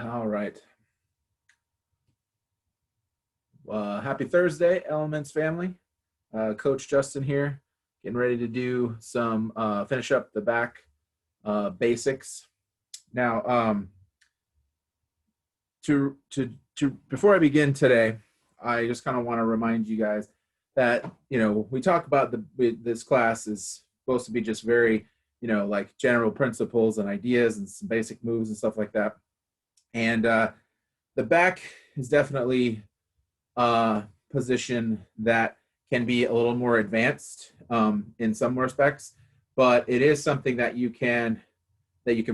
All right. Happy Thursday, Elements family. Coach Justin here, getting ready to do some finish up the back basics. Now, to before I begin today, I just kind of want to remind you guys that we talk about this class is supposed to be just very like general principles and ideas and some basic moves and stuff like that. And the back is definitely position that can be a little more advanced in some respects, but it is something that you can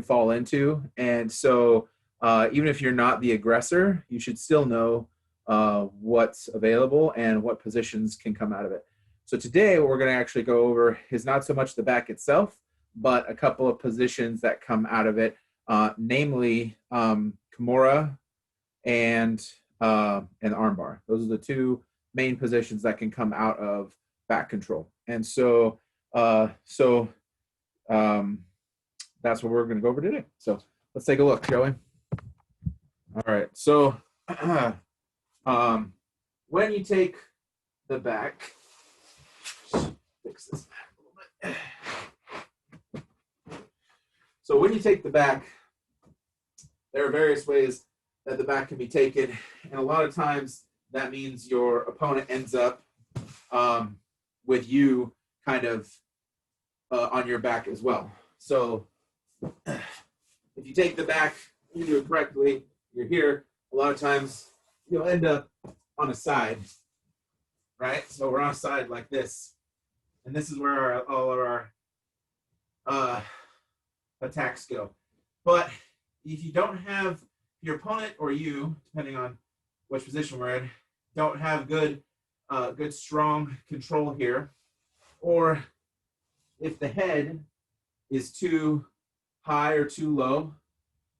fall into. And so even if you're not the aggressor, you should still know what's available and what positions can come out of it. So today what we're going to actually go over is not so much the back itself, but a couple of positions that come out of it, namely kimura and armbar. Those are the two main positions that can come out of back control. And so that's what we're going to go over today. So let's take a look, shall we? All right. So when you take the back, fix this back a little bit. So when you take the back, there are various ways that the back can be taken, and a lot of times that means your opponent ends up with you kind of on your back as well. So if you take the back, you do it correctly, you're here, a lot of times you'll end up on a side, right? So we're on a side like this, and this is where all of our attacks go. But if you don't have your opponent or you, depending on which position we're in, don't have good strong control here, or if the head is too high or too low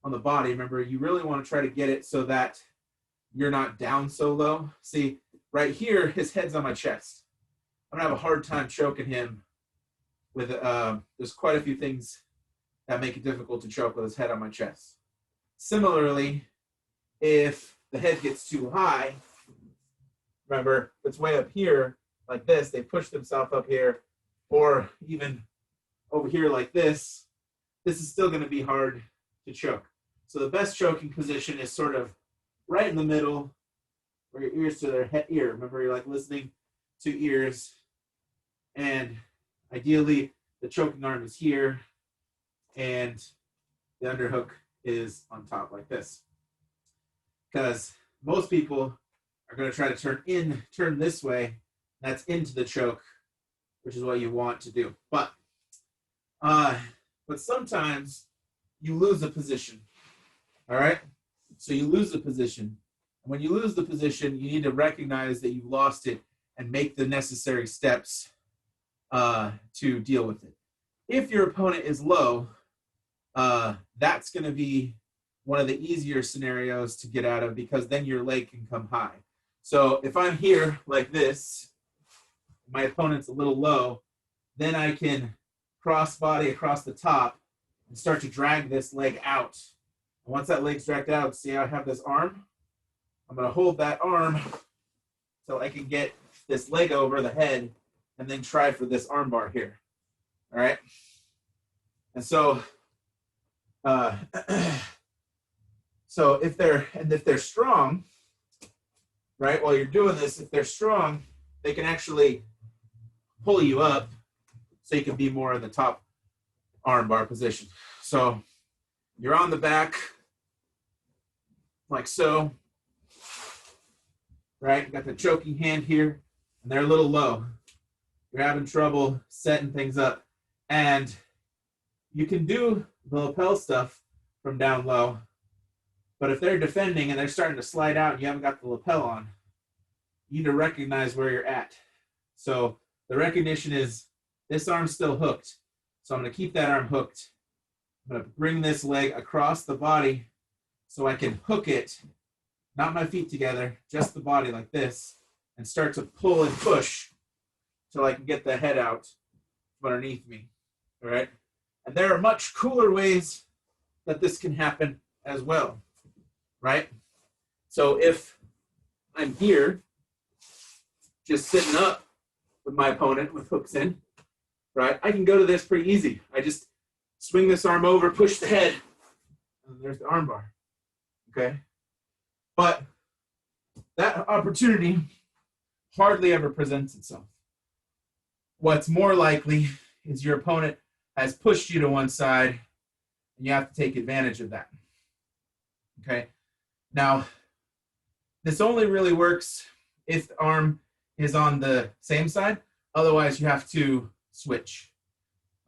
on the body, remember, you really want to try to get it so that you're not down so low. See, right here, his head's on my chest. I'm going to have a hard time choking him with, there's quite a few things that make it difficult to choke with his head on my chest. Similarly, if the head gets too high, remember, it's way up here like this, they push themselves up here, or even over here like this is still going to be hard to choke. So the best choking position is sort of right in the middle, where your ears to their ear. Remember, you're like listening to ears, and ideally the choking arm is here, and the underhook is on top like this. Because most people are going to try to turn this way. That's into the choke, which is what you want to do. But sometimes you lose a position. All right? So you lose the position. And when you lose the position, you need to recognize that you've lost it and make the necessary steps to deal with it. If your opponent is low, that's going to be one of the easier scenarios to get out of, because then your leg can come high. So if I'm here like this, my opponent's a little low, then I can cross body across the top and start to drag this leg out. And once that leg's dragged out, see how I have this arm? I'm going to hold that arm so I can get this leg over the head and then try for this arm bar here. All right? And so so if they're strong, right, while you're doing this, if they're strong, they can actually pull you up so you can be more in the top arm bar position. So you're on the back like so, right? You got the choking hand here, and they're a little low. You're having trouble setting things up. And you can do the lapel stuff from down low, but if they're defending and they're starting to slide out and you haven't got the lapel on, you need to recognize where you're at. So the recognition is this arm's still hooked. So I'm going to keep that arm hooked. I'm going to bring this leg across the body so I can hook it, not my feet together, just the body like this, and start to pull and push till I can get the head out from underneath me. All right? And there are much cooler ways that this can happen as well. right? So if I'm here, just sitting up with my opponent with hooks in, right? I can go to this pretty easy. I just swing this arm over, push the head, and there's the arm bar, okay? But that opportunity hardly ever presents itself. What's more likely is your opponent has pushed you to one side, and you have to take advantage of that, okay? Now, this only really works if the arm is on the same side. Otherwise, you have to switch,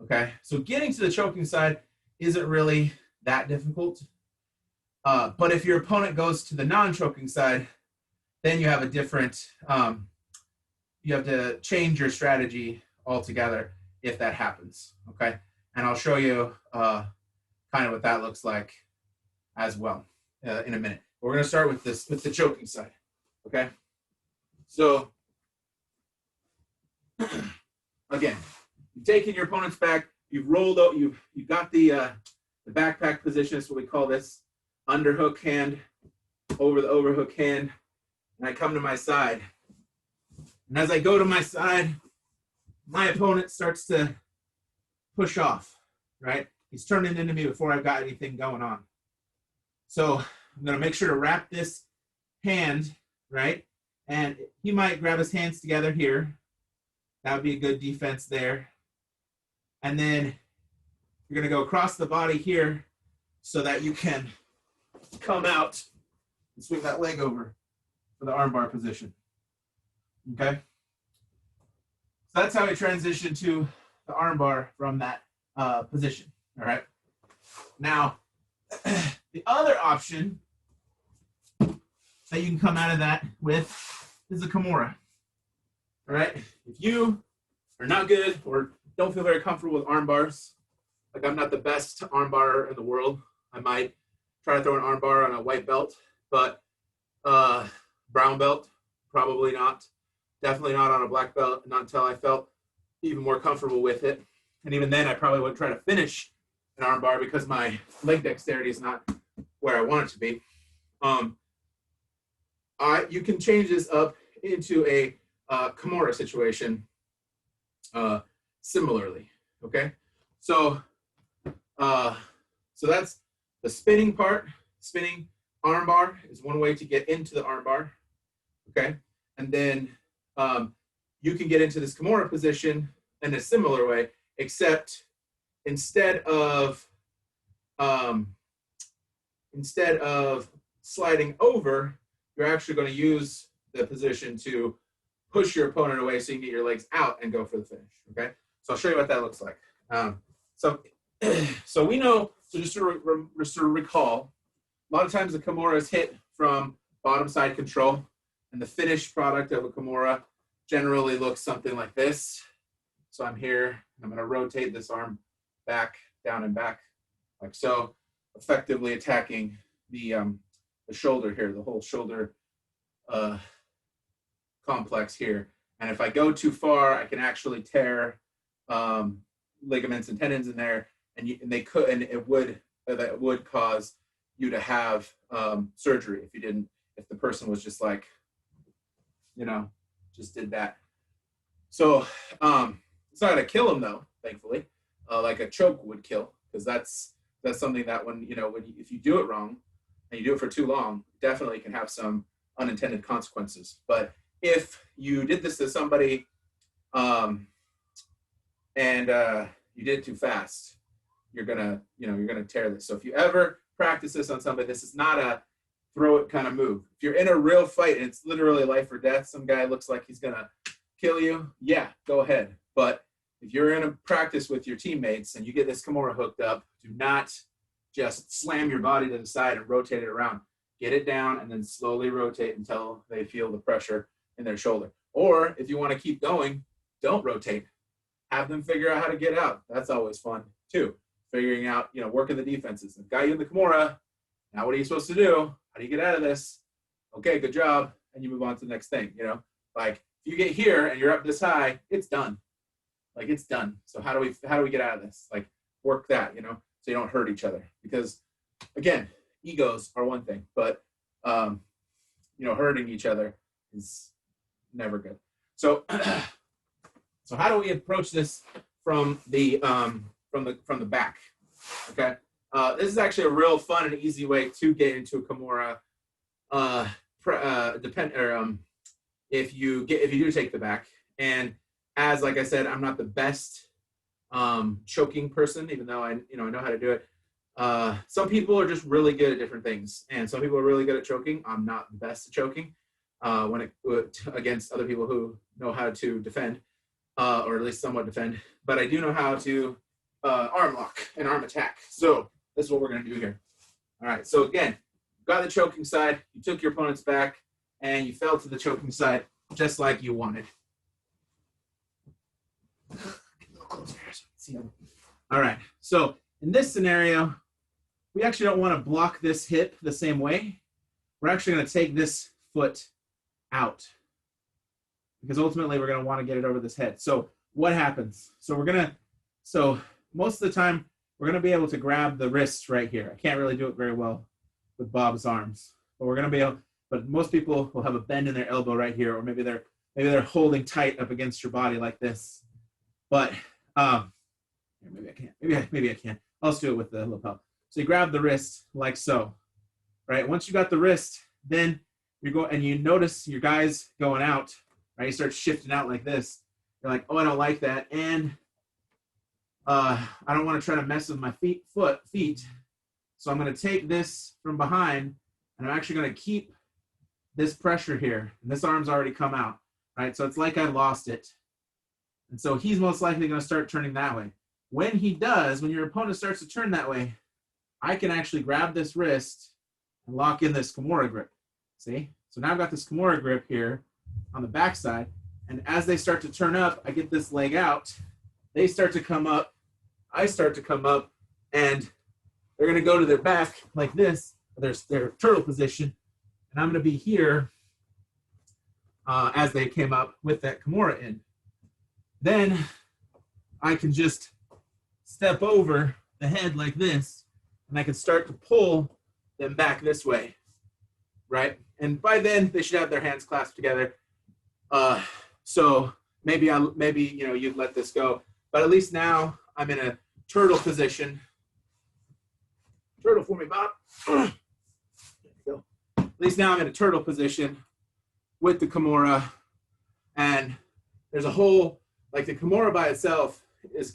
okay? So getting to the choking side isn't really that difficult. But if your opponent goes to the non-choking side, then you have a different, you have to change your strategy altogether if that happens, okay? And I'll show you kind of what that looks like as well in a minute. We're going to start with this, with the choking side, okay? So, again, you've taken your opponent's back, you've rolled out, you've got the backpack position, is what we call this, underhook hand over the overhook hand, and I come to my side. And as I go to my side, my opponent starts to push off, right? He's turning into me before I've got anything going on. So I'm going to make sure to wrap this hand, right? And he might grab his hands together here. That would be a good defense there. And then you're going to go across the body here so that you can come out and swing that leg over for the armbar position. Okay? So that's how we transition to the armbar from that position. All right? Now, the other option that you can come out of that with is a kimura. All right? If you are not good or don't feel very comfortable with arm bars, like I'm not the best arm bar in the world, I might try to throw an arm bar on a white belt, but brown belt, probably not. Definitely not on a black belt, not until I felt even more comfortable with it. And even then, I probably wouldn't try to finish an arm bar because my leg dexterity is not where I want it to be. You can change this up into a kimura situation similarly, okay? So that's the spinning part. Spinning arm bar is one way to get into the arm bar, okay? And then you can get into this kimura position in a similar way, except instead of sliding over, you're actually going to use the position to push your opponent away so you can get your legs out and go for the finish, okay? So I'll show you what that looks like. So we know, so just to recall, a lot of times the kimura is hit from bottom side control, and the finished product of a kimura generally looks something like this. So I'm here, I'm going to rotate this arm back, down and back, like so, effectively attacking the shoulder here, the whole shoulder complex here. And if I go too far, I can actually tear ligaments and tendons in there, and it would cause you to have surgery if the person was just like, just did that. So it's not gonna kill them though, thankfully, like a choke would kill, because that's something that if you do it wrong and you do it for too long, definitely can have some unintended consequences. But if you did this to somebody and you did it too fast, you're gonna tear this. So if you ever practice this on somebody, this is not a throw it kind of move. If you're in a real fight and it's literally life or death, some guy looks like he's gonna kill you, yeah, go ahead. But if you're in a practice with your teammates and you get this kimura hooked up, do not just slam your body to the side and rotate it around. Get it down and then slowly rotate until they feel the pressure in their shoulder. Or if you want to keep going, don't rotate. Have them figure out how to get out. That's always fun too. Figuring out, working the defenses. I've got you in the kimura. Now what are you supposed to do? How do you get out of this? Okay, good job. And you move on to the next thing, Like if you get here and you're up this high, it's done. Like it's done. So how do we get out of this? Like work that, so you don't hurt each other. Because again, egos are one thing, but you know, hurting each other is never good. So, so how do we approach this from the back? Okay, this is actually a real fun and easy way to get into a kimura. If you do take the back, and as like I said, I'm not the best choking person, even though I know how to do it. Some people are just really good at different things, and some people are really good at choking. I'm not the best at choking against other people who know how to defend, or at least somewhat defend. But I do know how to arm lock and arm attack. So this is what we're going to do here. All right. So again, got the choking side. You took your opponent's back, and you fell to the choking side just like you wanted. Get a little closer here so you can see. All right. So in this scenario, we actually don't want to block this hip the same way. We're actually going to take this foot out because ultimately we're going to want to get it over this head. So what happens? So most of the time we're going to be able to grab the wrist right here. I can't really do it very well with Bob's arms, but we're going to be able, but most people will have a bend in their elbow right here, or maybe they're holding tight up against your body like this. But maybe I can't. Maybe I can. I'll just do it with the lapel. So you grab the wrist like so, right? Once you got the wrist, then you go and you notice your guy's going out, right? You start shifting out like this. You're like, oh, I don't like that, and I don't want to try to mess with my feet. So I'm going to take this from behind, and I'm actually going to keep this pressure here. And this arm's already come out, right? So it's like I lost it, and so he's most likely going to start turning that way. When he does, when your opponent starts to turn that way, I can actually grab this wrist and lock in this kimura grip. See? So now I've got this kimura grip here on the backside. And as they start to turn up, I get this leg out. They start to come up. I start to come up. And they're going to go to their back like this. Their turtle position. And I'm going to be here as they came up with that kimura in. Then I can just step over the head like this. And I can start to pull them back this way, right? And by then they should have their hands clasped together. So maybe you'd let this go, but at least now I'm in a turtle position. Turtle for me, Bob. There you go. At least now I'm in a turtle position with the kimura, and there's a whole, like the kimura by itself is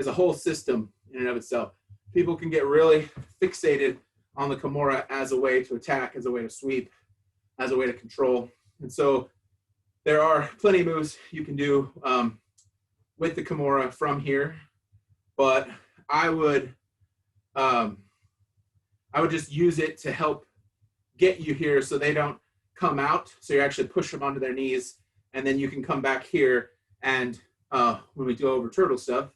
a whole system in and of itself. People can get really fixated on the kimura as a way to attack, as a way to sweep, as a way to control. And so there are plenty of moves you can do with the kimura from here, but I would just use it to help get you here so they don't come out. So you actually push them onto their knees, and then you can come back here, and when we go over turtle stuff,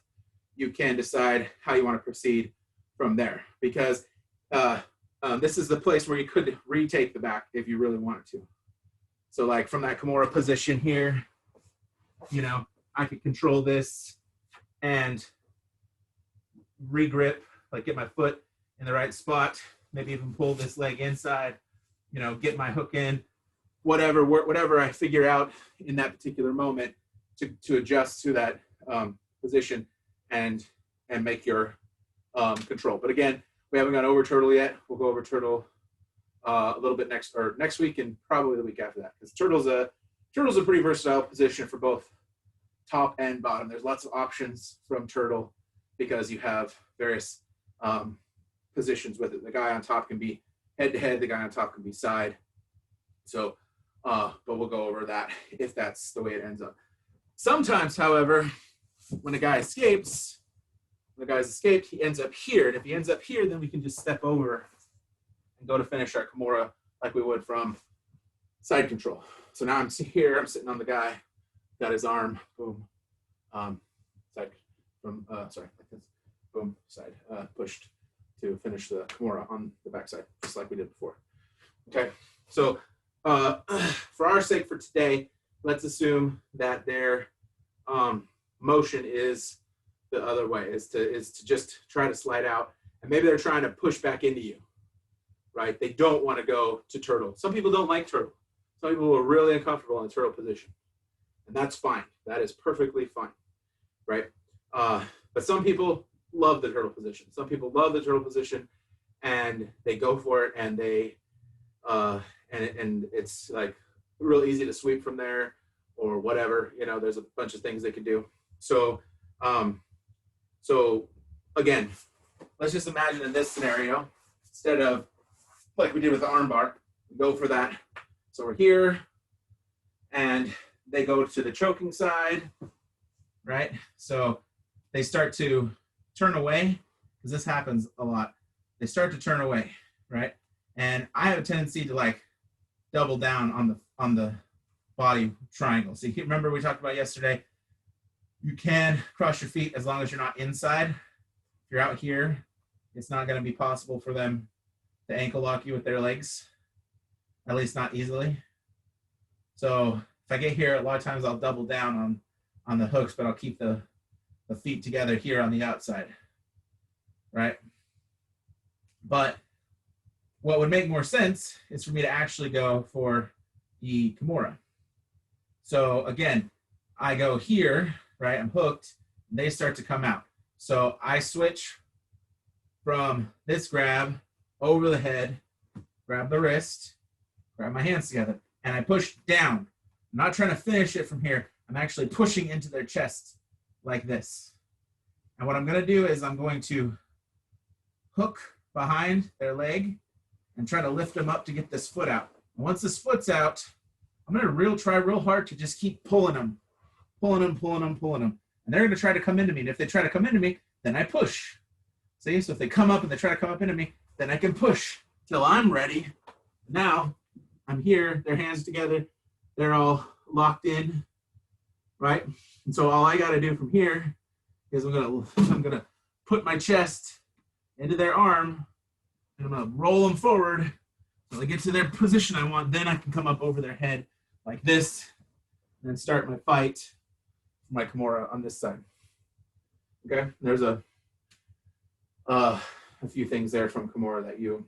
you can decide how you want to proceed from there, because this is the place where you could retake the back if you really wanted to. So like from that kimura position here, I could control this and regrip, like get my foot in the right spot, maybe even pull this leg inside, get my hook in, whatever I figure out in that particular moment to adjust to that position and make your control. But again, we haven't gone over turtle yet. We'll go over turtle a little bit next week and probably the week after that, because turtle's a pretty versatile position for both top and bottom. There's lots of options from turtle because you have various positions with it. The guy on top can be head to head. The guy on top can be side. So, but we'll go over that if that's the way it ends up. Sometimes, however, when a guy escapes, he ends up here. And if he ends up here, then we can just step over and go to finish our kimura like we would from side control. So now I'm here, I'm sitting on the guy, got his arm, boom, side from, like this, boom, side, pushed to finish the kimura on the backside, just like we did before. Okay, so for our sake for today, let's assume that their motion is the other way, is to just try to slide out, and maybe they're trying to push back into you. right? They don't want to go to turtle. Some people don't like turtle. Some people are really uncomfortable in the turtle position. And that's fine. That is perfectly fine, right? But some people love the turtle position. Some people love the turtle position, and they go for it, and they and it's like real easy to sweep from there or whatever. You know, there's a bunch of things they could do. So so again, let's just imagine in this scenario, instead of like we did with the arm bar, go for that. So we're here, and they go to the choking side, right? So they start to turn away, because this happens a lot. They start to turn away, right? And I have a tendency to like double down on the body triangle. So you remember we talked about yesterday, you can cross your feet as long as you're not inside. If you're out here, it's not going to be possible for them to ankle lock you with their legs, at least not easily. So if I get here, a lot of times I'll double down on the hooks, but I'll keep the feet together here on the outside, right? But what would make more sense is for me to actually go for the kimura. So again, I go here, right? I'm hooked. They start to come out. So I switch from this grab over the head, grab the wrist, grab my hands together, and I push down. I'm not trying to finish it from here. I'm actually pushing into their chest like this. And what I'm going to do is I'm going to hook behind their leg and try to lift them up to get this foot out. And once this foot's out, I'm going to try real hard to just keep pulling them. And they're going to try to come into me. And if they try to come into me, then I push. See? So if they come up and they try to come up into me, then I can push till I'm ready. Now I'm here, their hands together. They're all locked in, right? And so all I got to do from here is I'm gonna put my chest into their arm, and I'm gonna roll them forward until they get to their position I want. Then I can come up over their head like this, and then start my fight, my kimura on this side. Okay, there's a few things there from kimura that you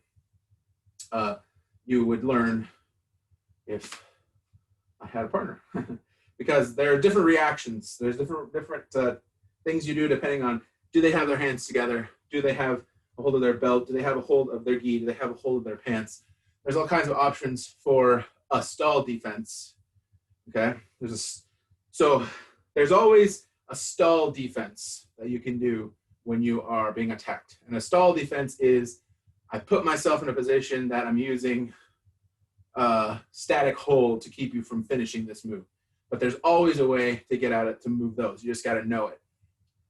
would learn if I had a partner, because there are different reactions. There's different things you do depending on, do they have their hands together? Do they have a hold of their belt? Do they have a hold of their gi? Do they have a hold of their pants? There's all kinds of options for a stall defense. Okay, so there's always a stall defense that you can do when you are being attacked. And a stall defense is, I put myself in a position that I'm using static hold to keep you from finishing this move. But there's always a way to get at it, to move those. You just got to know it.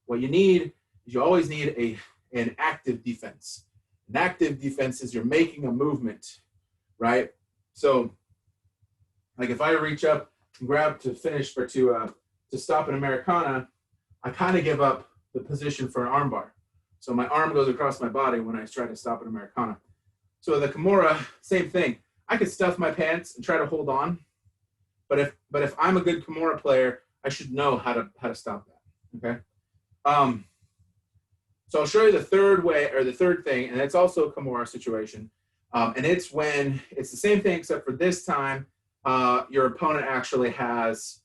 What you need is you always need an active defense. An active defense is you're making a movement, right? So like if I reach up and grab to finish or to stop an Americana, I kind of give up the position for an arm bar. So my arm goes across my body when I try to stop an Americana. So the kimura, same thing. I could stuff my pants and try to hold on, but if I'm a good kimura player, I should know how to stop that. Okay. So I'll show you the third way, or the third thing, and it's also a kimura situation. And it's when it's the same thing, except for this time, your opponent actually has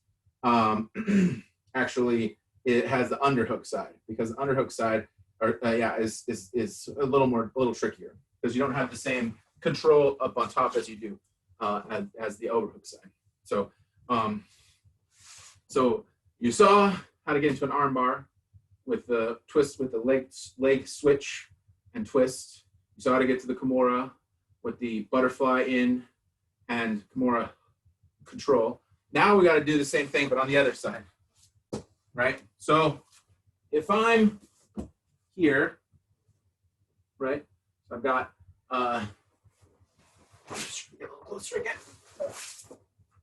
it has the underhook side, because the underhook side is a little trickier, because you don't have the same control up on top as you do as the overhook side. So so you saw how to get into an arm bar with the twist, with the leg switch and twist. You saw how to get to the kimura with the butterfly in and kimura control. Now we got to do the same thing, but on the other side, right? So if I'm here, right? So I've got, get a little closer again.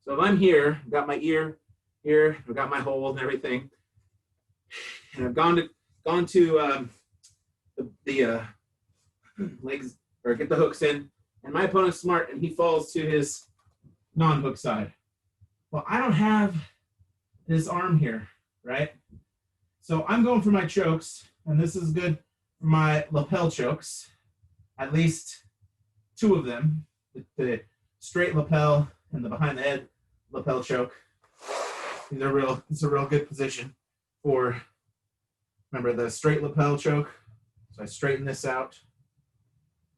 So if I'm here, I've got my ear here, I've got my hold and everything, and I've gone to the legs, or get the hooks in, and my opponent's smart and he falls to his non-hook side. Well, I don't have this arm here, right? So I'm going for my chokes, and this is good for my lapel chokes, at least two of them, the straight lapel and the behind the head lapel choke. These are real, it's a real good position for, remember the straight lapel choke. So I straighten this out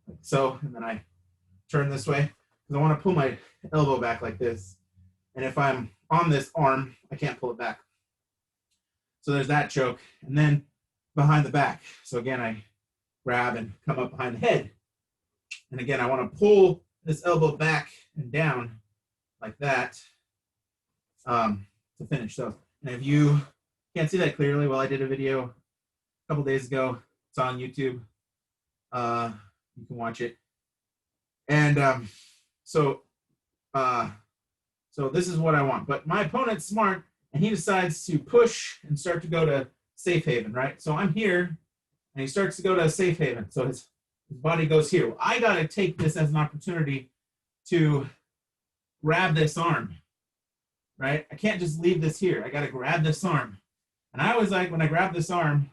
like so, and then I turn this way because I want to pull my elbow back like this. And if I'm on this arm, I can't pull it back. So there's that choke. And then behind the back. So again, I grab and come up behind the head. And again, I want to pull this elbow back and down like that to finish. So, and if you can't see that clearly, well, I did a video a couple days ago. It's on YouTube. You can watch it. And so this is what I want. But my opponent's smart, and he decides to push and start to go to safe haven, right? So I'm here, and he starts to go to safe haven. So his body goes here. Well, I got to take this as an opportunity to grab this arm, right? I can't just leave this here. I got to grab this arm. And I always like when I grab this arm,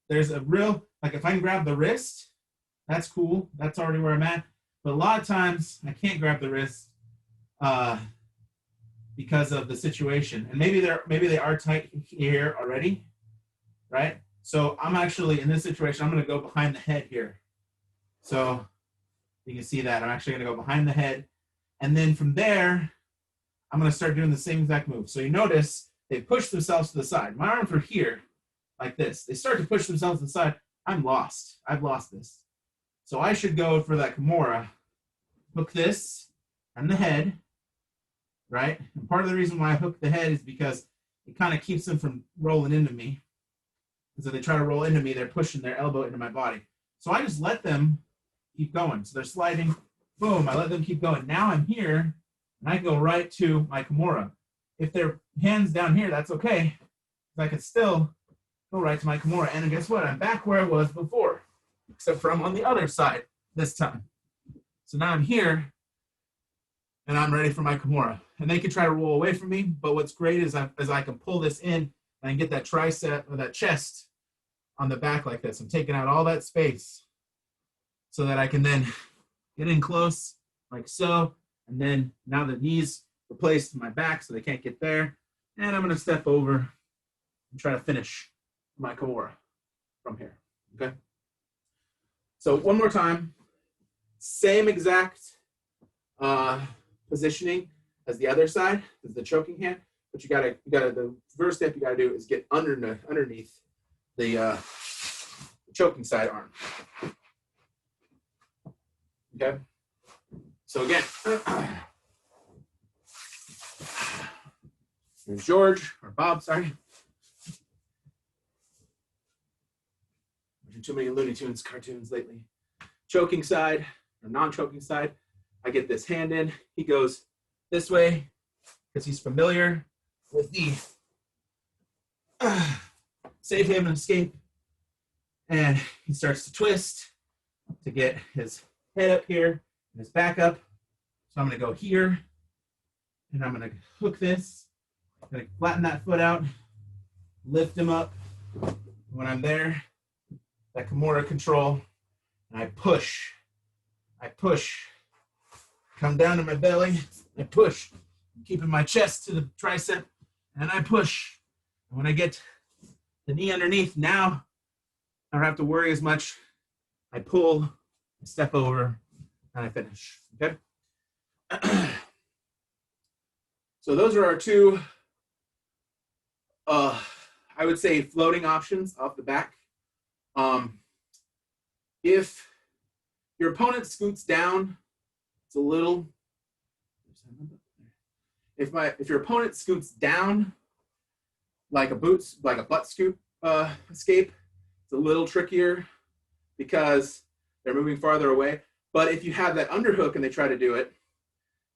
there's a real, like if I can grab the wrist, that's cool. That's already where I'm at. But a lot of times I can't grab the wrist because of the situation. And maybe they are tight here already, right? So I'm actually, in this situation, I'm going to go behind the head here. So you can see that. I'm actually going to go behind the head. And then from there, I'm going to start doing the same exact move. So you notice they push themselves to the side. My arms are here like this. They start to push themselves to the side. I'm lost. I've lost this. So I should go for that kimura, hook this and the head, right? And part of the reason why I hook the head is because it kind of keeps them from rolling into me. Because if they try to roll into me, they're pushing their elbow into my body. So I just let them keep going. So they're sliding, boom, I let them keep going. Now I'm here, and I go right to my kimura. If their hand's down here, that's okay. I can still go right to my kimura. And guess what? I'm back where I was before, except for I'm on the other side this time. So now I'm here, and I'm ready for my kimura. And they can try to roll away from me, but what's great is I can pull this in, and I can get that tricep or that chest on the back like this. I'm taking out all that space so that I can then get in close like so. And then now the knees replaced my back so they can't get there. And I'm going to step over and try to finish my kimura from here. Okay. So one more time, same exact positioning as the other side, as the choking hand. But you gotta, the first step you gotta do is get underneath the choking side arm. Okay. So again, here's George or Bob. Sorry. Watching too many Looney Tunes cartoons lately. Choking side or non-choking side. I get this hand in. He goes this way because he's familiar with the safe haven escape, and he starts to twist to get his head up here and his back up. So I'm going to go here, and I'm going to hook this. I'm going to flatten that foot out, lift him up. When I'm there, that kimura control, and I push, come down to my belly, I push, I'm keeping my chest to the tricep, and I push. And when I get the knee underneath, now I don't have to worry as much. I pull, I step over, and I finish. Okay? So those are our two, I would say, floating options off the back. If your opponent scoots down, it's a little. If your opponent scoots down like a butt scoop escape, it's a little trickier because they're moving farther away. But if you have that underhook and they try to do it,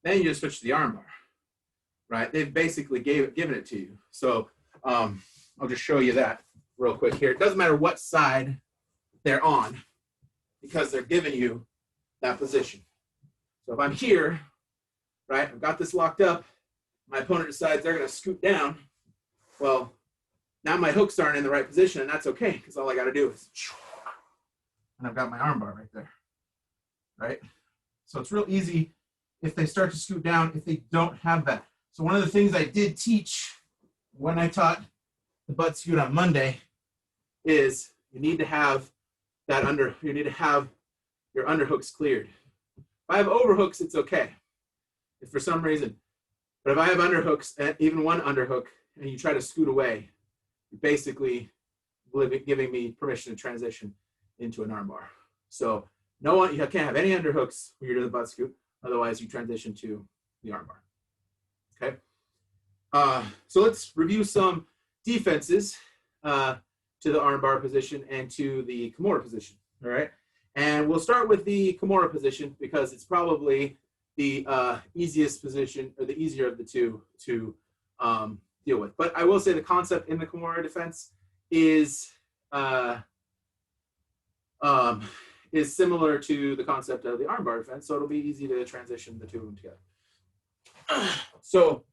then you just switch to the armbar, right? They've basically given it to you. So I'll just show you that real quick here. It doesn't matter what side they're on because they're giving you that position. So if I'm here, right, I've got this locked up, my opponent decides they're going to scoot down, well, now my hooks aren't in the right position, and that's okay, because all I got to do is, and I've got my armbar right there. right? So it's real easy if they start to scoot down if they don't have that. So one of the things I did teach when I taught the butt scoot on Monday is you need to have you need to have your underhooks cleared. If I have overhooks, it's okay. If for some reason, but if I have underhooks, even one underhook, and you try to scoot away, you're basically giving me permission to transition into an armbar. So no one, you can't have any underhooks when you're doing the butt scoot. Otherwise, you transition to the armbar. Okay. So let's review some defenses to the armbar position and to the kimura position. All right. And we'll start with the kimura position because it's probably the easiest position or the easier of the two to deal with. But I will say the concept in the kimura defense is similar to the concept of the armbar defense, so it'll be easy to transition the two of them together. So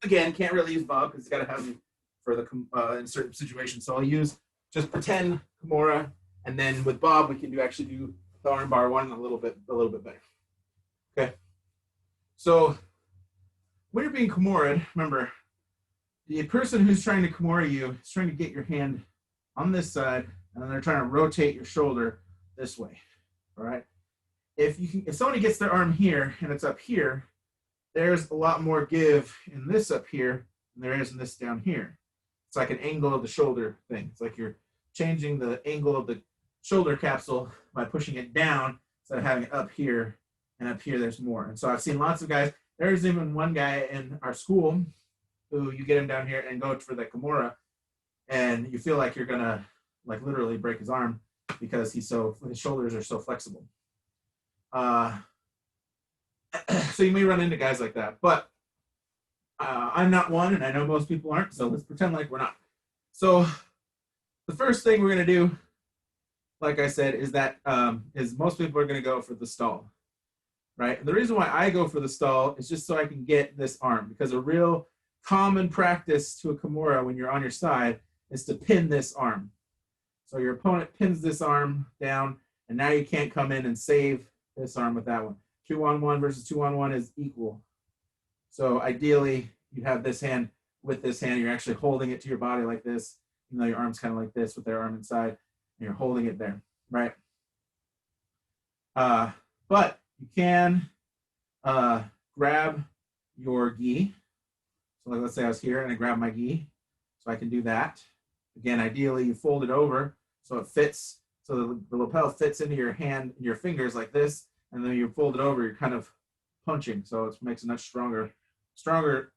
again, can't really use Bob because it's got to have me for the in certain situations. So I'll use just pretend kimura, and then with Bob we can actually do the armbar one a little bit better. Okay. So when you're being kimura'd, remember the person who's trying to kimura you is trying to get your hand on this side, and then they're trying to rotate your shoulder this way. All right. If somebody gets their arm here and it's up here, there's a lot more give in this up here than there is in this down here. It's like an angle of the shoulder thing. It's like you're changing the angle of the shoulder capsule by pushing it down instead of having it up here, and up here there's more. And so I've seen lots of guys. There's even one guy in our school who you get him down here and go for the kimura, and you feel like you're gonna like literally break his arm because his shoulders are so flexible. So you may run into guys like that, but I'm not one, and I know most people aren't, so let's pretend like we're not. So the first thing we're going to do, like I said, is that most people are going to go for the stall, right? And the reason why I go for the stall is just so I can get this arm, because a real common practice to a kimura when you're on your side is to pin this arm. So your opponent pins this arm down, and now you can't come in and save this arm with that one. 2-on-1 versus 2-on-1 is equal. So ideally, you have this hand with this hand. You're actually holding it to your body like this, even though your arm's kind of like this with their arm inside, and you're holding it there, right? But you can grab your gi. So like, let's say I was here and I grab my gi. So I can do that. Again, ideally, you fold it over so it fits, so the lapel fits into your hand, your fingers like this, and then you fold it over, you're kind of punching. So it makes a much stronger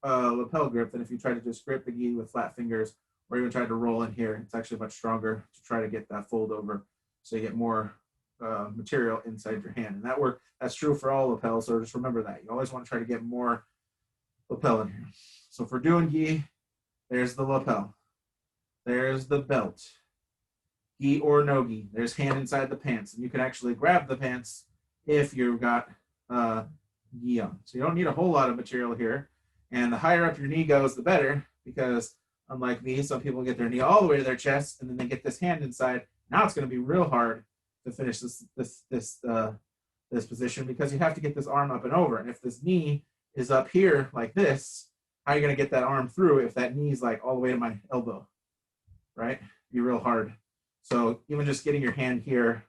lapel grip than if you try to just grip the gi with flat fingers or even try to roll in here. It's actually much stronger to try to get that fold over so you get more material inside your hand. And that's true for all lapels, so just remember that. You always want to try to get more lapel in here. So if we're doing gi, there's the lapel. There's the belt. Gi or no gi. There's hand inside the pants. And you can actually grab the pants if you've got gi on. So you don't need a whole lot of material here. And the higher up your knee goes, the better, because unlike me, some people get their knee all the way to their chest and then they get this hand inside. Now it's going to be real hard to finish this position because you have to get this arm up and over. And if this knee is up here like this, how are you going to get that arm through if that knee is like all the way to my elbow, right? It'd be real hard. So even just getting your hand here,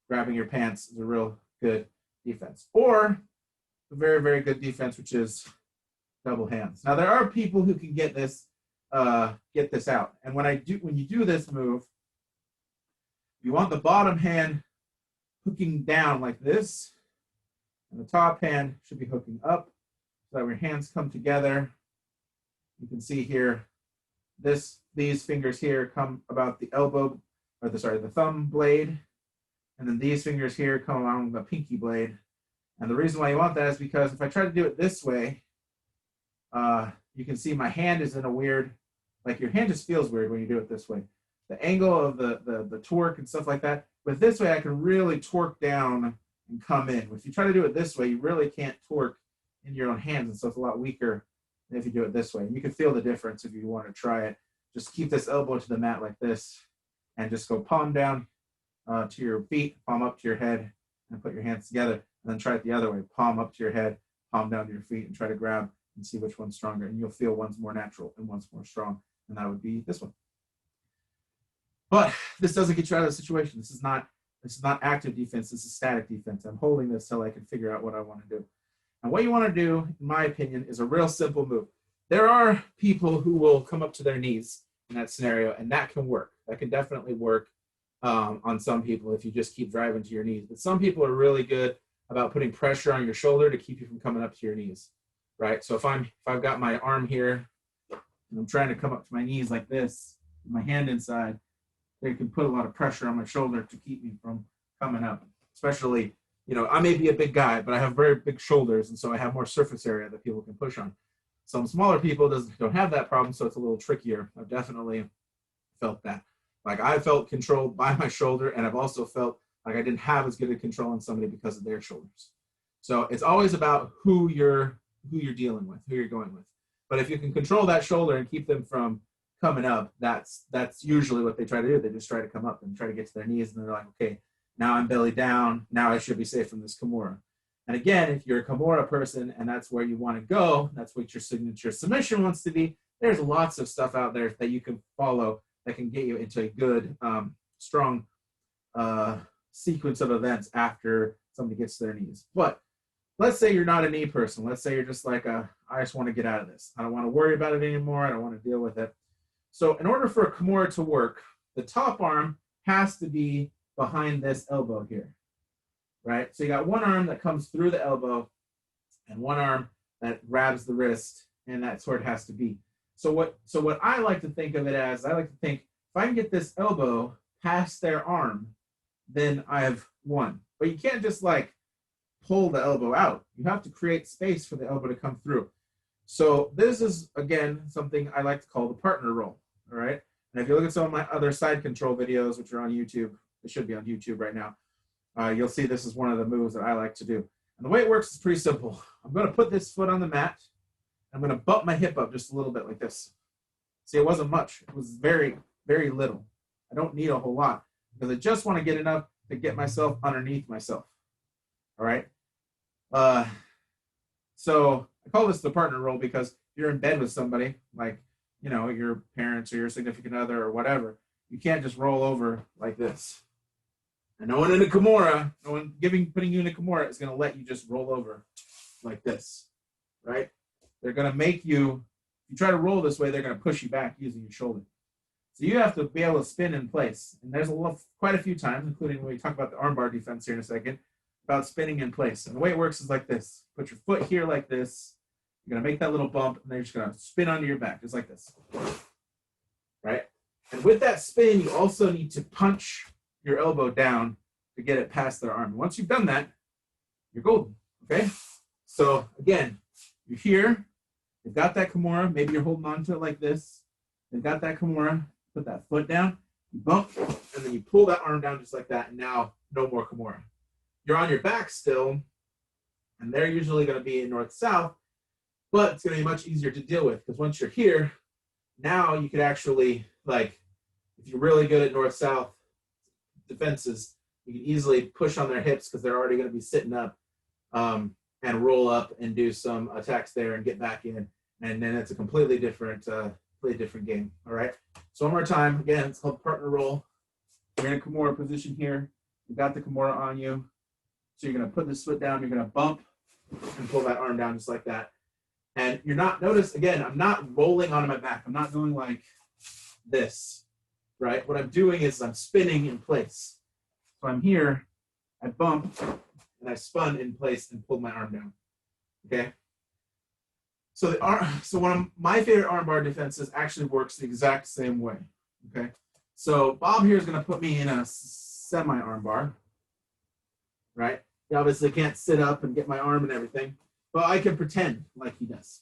grabbing your pants is a real good defense. Or a very, very good defense, which is double hands. Now there are people who can get this out. And when you do this move, you want the bottom hand hooking down like this, and the top hand should be hooking up so that your hands come together. You can see here, these fingers here come about the elbow, or the thumb blade, and then these fingers here come along the pinky blade. And the reason why you want that is because if I try to do it this way, you can see my hand is in a weird, like your hand just feels weird when you do it this way. The angle of the torque and stuff like that. But this way I can really torque down and come in. If you try to do it this way, you really can't torque in your own hands, and so it's a lot weaker than if you do it this way. And you can feel the difference if you want to try it. Just keep this elbow to the mat like this, and just go palm down to your feet, palm up to your head, and put your hands together, and then try it the other way. Palm up to your head, palm down to your feet, and try to grab and see which one's stronger. And you'll feel one's more natural and one's more strong. And that would be this one. But this doesn't get you out of the situation. This is not active defense. This is static defense. I'm holding this till I can figure out what I want to do. And what you want to do, in my opinion, is a real simple move. There are people who will come up to their knees in that scenario, and that can work. That can definitely work on some people if you just keep driving to your knees. But some people are really good about putting pressure on your shoulder to keep you from coming up to your knees, right? So if I've got my arm here and I'm trying to come up to my knees like this, with my hand inside, they can put a lot of pressure on my shoulder to keep me from coming up. Especially, I may be a big guy, but I have very big shoulders, and so I have more surface area that people can push on. Some smaller people don't have that problem, so it's a little trickier. I've definitely felt that. Like I felt controlled by my shoulder, and I've also felt like I didn't have as good a control on somebody because of their shoulders. So it's always about who you're dealing with, who you're going with. But if you can control that shoulder and keep them from coming up, that's usually what they try to do. They just try to come up and try to get to their knees, and they're like, okay, now I'm belly down. Now I should be safe from this kimura. And again, if you're a kimura person and that's where you want to go, that's what your signature submission wants to be, there's lots of stuff out there that you can follow that can get you into a good, strong sequence of events after somebody gets to their knees. But let's say you're not a knee person. Let's say you're just like, I just want to get out of this. I don't want to worry about it anymore. I don't want to deal with it. So in order for a kimura to work, the top arm has to be behind this elbow here, right? So you got one arm that comes through the elbow and one arm that grabs the wrist, and that's where it has to be. So what I like to think of it as, I like to think, if I can get this elbow past their arm, then I have won. But you can't just like pull the elbow out. You have to create space for the elbow to come through. So this is, again, something I like to call the partner roll, all right? And if you look at some of my other side control videos, which are on YouTube, they should be on YouTube right now, you'll see this is one of the moves that I like to do. And the way it works is pretty simple. I'm going to put this foot on the mat. I'm going to bump my hip up just a little bit like this. See, it wasn't much. It was very, very little. I don't need a whole lot because I just want to get enough to get myself underneath myself. All right? So I call this the partner roll because if you're in bed with somebody, like, your parents or your significant other or whatever, you can't just roll over like this. And no one in a kimura, no one putting you in a kimura is going to let you just roll over like this, right? They're going to make you, if you try to roll this way, they're going to push you back using your shoulder. So you have to be able to spin in place. And there's quite a few times, including when we talk about the armbar defense here in a second, about spinning in place. And the way it works is like this. Put your foot here like this. You're going to make that little bump, and then you're just going to spin onto your back, just like this. Right? And with that spin, you also need to punch your elbow down to get it past their arm. Once you've done that, you're golden. Okay? So again, you're here. You've got that kimura. Maybe you're holding on to it like this. You've got that kimura. Put that foot down. You bump, and then you pull that arm down just like that, and now no more kimura. You're on your back still, and they're usually going to be in north-south, but it's going to be much easier to deal with because once you're here, now you could actually, like, if you're really good at north-south defenses, you can easily push on their hips because they're already going to be sitting up and roll up and do some attacks there and get back in. And then it's a completely different game. All right. So one more time. Again, it's called partner roll. You're in a kimura position here. You've got the kimura on you. So you're going to put this foot down. You're going to bump and pull that arm down just like that. And you're not, notice again, I'm not rolling onto my back. I'm not going like this, right? What I'm doing is I'm spinning in place. So I'm here, I bump, and I spun in place and pulled my arm down, okay? So one of my favorite armbar defenses actually works the exact same way, okay? So Bob here is going to put me in a semi-armbar, right? He obviously can't sit up and get my arm and everything, but I can pretend like he does.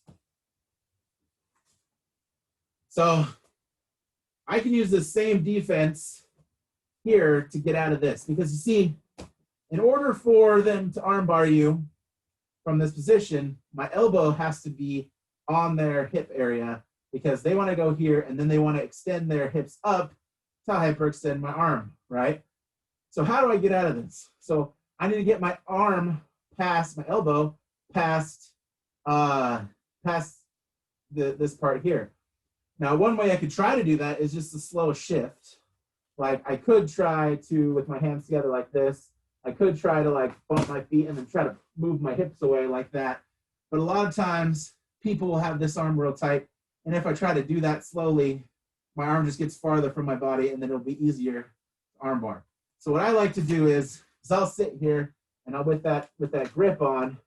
So I can use the same defense here to get out of this because you see, in order for them to armbar you from this position, my elbow has to be on their hip area because they want to go here and then they want to extend their hips up to hyperextend my arm, right? So how do I get out of this? So I need to get my arm past my elbow, past this part here. Now, one way I could try to do that is just a slow shift. Like I could try to, with my hands together like this, I could try to like bump my feet and then try to move my hips away like that. But a lot of times people will have this arm real tight. And if I try to do that slowly, my arm just gets farther from my body and then it'll be easier to arm bar. So what I like to do is I'll sit here and I'll with that grip on,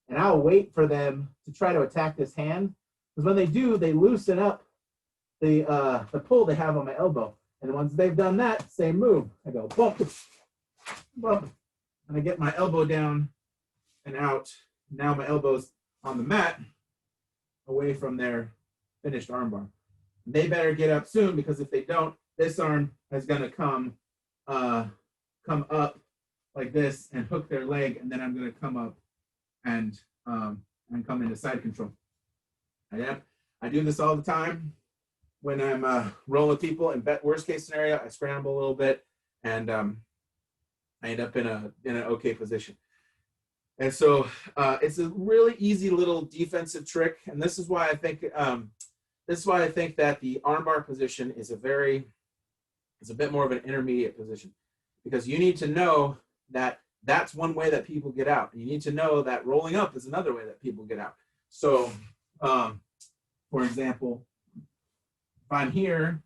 and I'll wait for them to try to attack this hand. Because when they do, they loosen up the pull they have on my elbow. And once they've done that, same move. I go bump, bump, and I get my elbow down and out. Now my elbow's on the mat, away from their finished armbar. They better get up soon, because if they don't, this arm is going to come up like this and hook their leg, and then I'm going to come up and come into side control. I do this all the time when I'm rolling people. In worst case scenario, I scramble a little bit and I end up in an okay position. And so it's a really easy little defensive trick, and this is why I think that the armbar position is a bit more of an intermediate position, because you need to know that that's one way that people get out. And you need to know that rolling up is another way that people get out. So, for example, if I'm here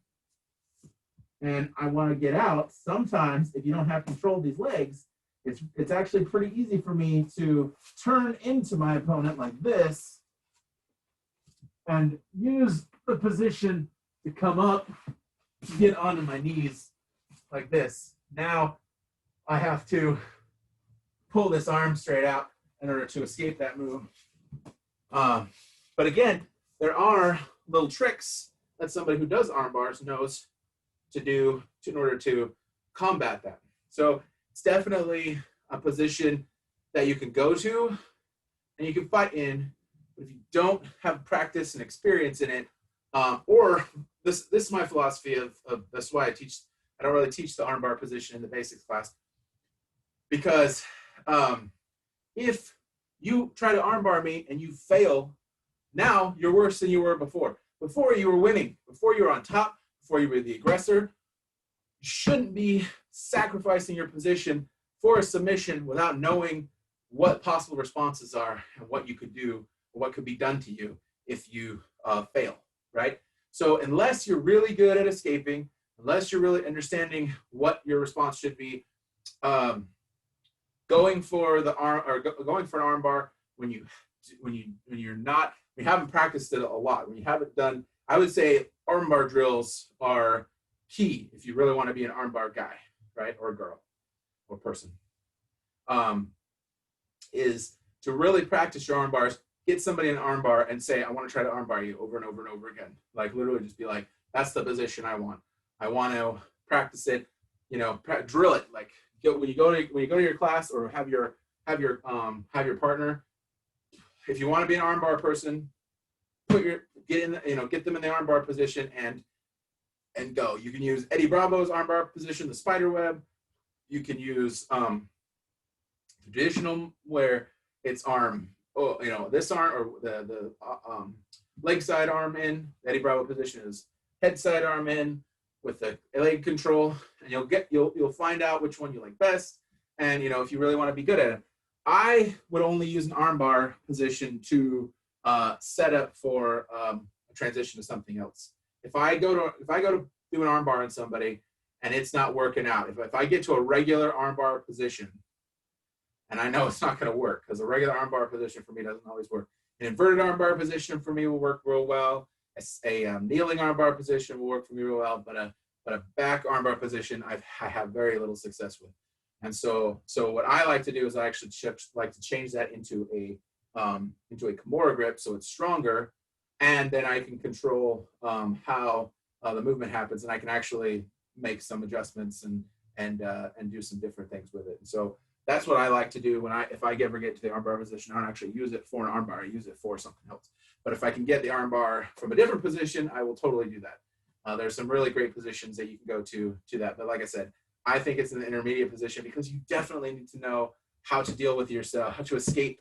and I want to get out, sometimes if you don't have control of these legs, it's actually pretty easy for me to turn into my opponent like this and use the position to come up, get onto my knees like this. Now I have to pull this arm straight out in order to escape that move. But again, there are little tricks that somebody who does arm bars knows to do in order to combat that. So it's definitely a position that you can go to and you can fight in. But if you don't have practice and experience in it, or this is my philosophy of that's why I don't really teach the armbar position in the basics class, because if you try to armbar me and you fail, now you're worse than you were before. Before you were winning, before you were on top, before you were the aggressor. You shouldn't be sacrificing your position for a submission without knowing what possible responses are and what you could do, or what could be done to you if you fail, right? So unless you're really good at escaping, unless you're really understanding what your response should be, going for an armbar when you haven't practiced it a lot, when you haven't done, I would say armbar drills are key if you really want to be an armbar guy, right, or girl, or person. Is to really practice your arm bars. Get somebody in an arm bar and say, I want to try to arm bar you over and over and over again. Like literally just be like, that's the position I want. I want to practice it, drill it. Like when you go to your class, or have your partner, if you want to be an arm bar person, get them in the arm bar position and go. You can use Eddie Bravo's arm bar position, the spider web. You can use traditional, where it's this arm, or the leg side arm in. The Eddie Bravo position is head side arm in with the leg control, and you'll find out which one you like best. And if you really want to be good at it, I would only use an arm bar position to set up for a transition to something else. If I go to do an arm bar on somebody and it's not working out, if I get to a regular arm bar position, and I know it's not going to work because a regular arm bar position for me doesn't always work. An inverted arm bar position for me will work real well. A kneeling arm bar position will work for me real well, but a back arm bar position I have very little success with. And so what I like to do is I actually like to change that into a kimura grip, so it's stronger, and then I can control how the movement happens, and I can actually make some adjustments and do some different things with it. And so that's what I like to do if I ever get to the armbar position. I don't actually use it for an armbar. I use it for something else. But if I can get the armbar from a different position, I will totally do that. There's some really great positions that you can go to that. But like I said, I think it's an intermediate position because you definitely need to know how to deal with yourself, how to escape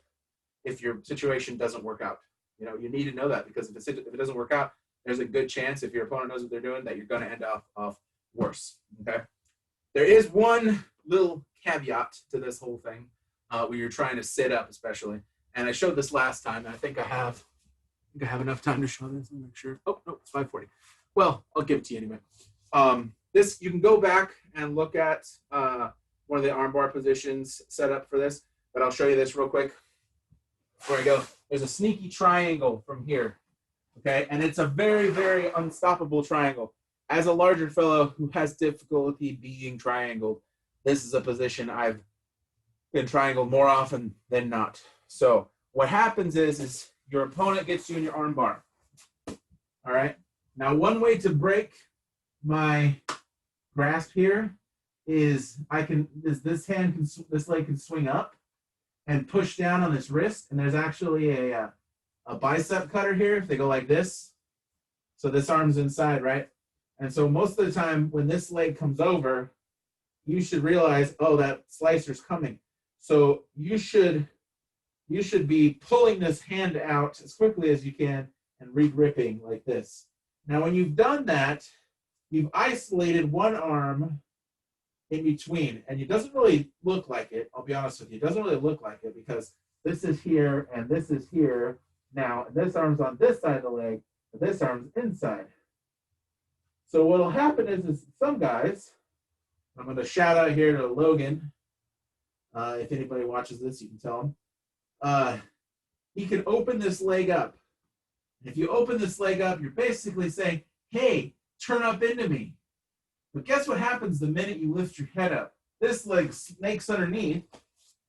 if your situation doesn't work out. You know, you need to know that, because if it doesn't work out, there's a good chance, if your opponent knows what they're doing, that you're going to end up worse. Okay. There is one little caveat to this whole thing when you're trying to sit up, especially. And I showed this last time, and I think I have enough time to show this. I'm not sure. Oh no, it's 5:40. Well, I'll give it to you anyway. This, you can go back and look at one of the armbar positions set up for this, but I'll show you this real quick before I go. There's a sneaky triangle from here, okay? And it's a very, very unstoppable triangle. As a larger fellow who has difficulty being triangled, this is a position I've been triangled more often than not. So what happens is your opponent gets you in your armbar, all right? Now, one way to break my grasp here is this leg can swing up and push down on this wrist, and there's actually a bicep cutter here if they go like this. So this arm's inside, right? And so most of the time when this leg comes over, you should realize, oh, that slicer's coming. So you should be pulling this hand out as quickly as you can and re-gripping like this. Now, when you've done that, you've isolated one arm in between, and it doesn't really look like it. I'll be honest with you, it doesn't really look like it, because this is here and this is here now, and this arm's on this side of the leg, and this arm's inside. So what will happen is some guys, I'm going to shout out here to Logan. If anybody watches this, you can tell him. He can open this leg up. If you open this leg up, you're basically saying, hey, turn up into me. But guess what happens the minute you lift your head up? This leg snakes underneath,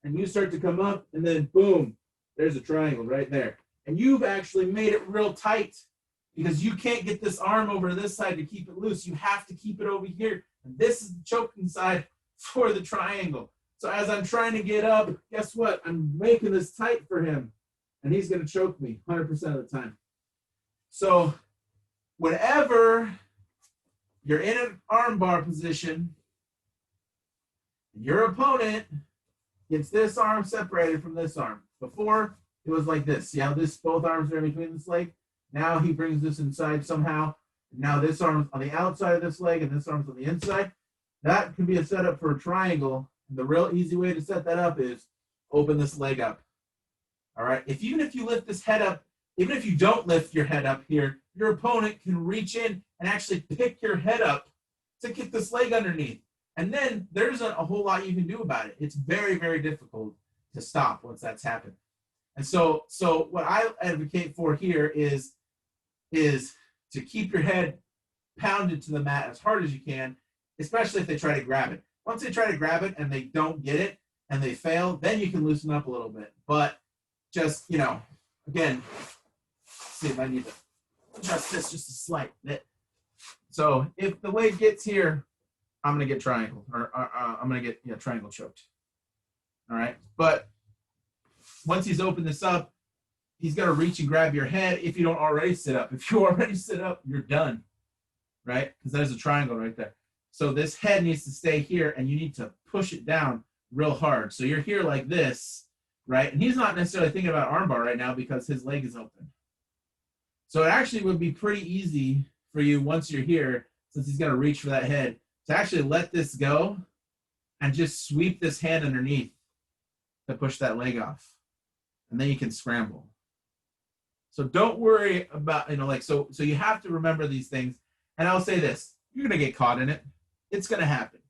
and you start to come up, and then boom, there's a triangle right there. And you've actually made it real tight, because you can't get this arm over to this side to keep it loose. You have to keep it over here. And this is the choking side for the triangle. So as I'm trying to get up, guess what? I'm making this tight for him, and he's going to choke me 100% of the time. So whenever you're in an armbar position, your opponent gets this arm separated from this arm. Before, it was like this. See how both arms are in between this leg? Now he brings this inside somehow. Now this arm's on the outside of this leg, and this arm's on the inside. That can be a setup for a triangle. And the real easy way to set that up is open this leg up. All right? Even if you lift this head up, even if you don't lift your head up here, your opponent can reach in and actually pick your head up to get this leg underneath. And then there isn't a whole lot you can do about it. It's very, very difficult to stop once that's happened. And so what I advocate for here is to keep your head pounded to the mat as hard as you can, especially if they try to grab it. Once they try to grab it and they don't get it and they fail, then you can loosen up a little bit. But just, again, see if I need to adjust this just a slight bit. So if the leg gets here, I'm going to get triangle, or I'm going to get triangle choked. All right. But once he's opened this up, he's going to reach and grab your head if you don't already sit up. If you already sit up, you're done, right? Because there's a triangle right there. So this head needs to stay here, and you need to push it down real hard. So you're here like this, right? And he's not necessarily thinking about armbar right now because his leg is open. So it actually would be pretty easy for you once you're here, since he's going to reach for that head, to actually let this go and just sweep this hand underneath to push that leg off. And then you can scramble. So don't worry about, so you have to remember these things. And I'll say this, you're going to get caught in it. It's going to happen.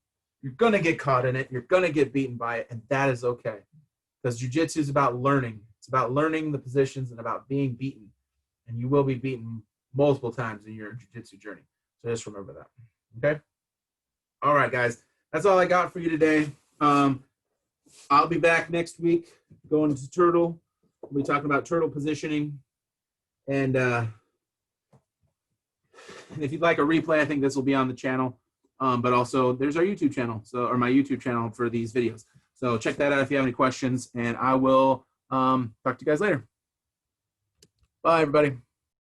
You're going to get caught in it. You're going to get beaten by it. And that is okay. Because jiu-jitsu is about learning. It's about learning the positions and about being beaten. And you will be beaten multiple times in your jiu-jitsu journey. So just remember that. Okay? All right, guys. That's all I got for you today. I'll be back next week going into turtle. We'll be talking about turtle positioning. And if you'd like a replay, I think this will be on the channel. But also, there's our YouTube channel, or my YouTube channel for these videos. So check that out if you have any questions, and I will talk to you guys later. Bye, everybody.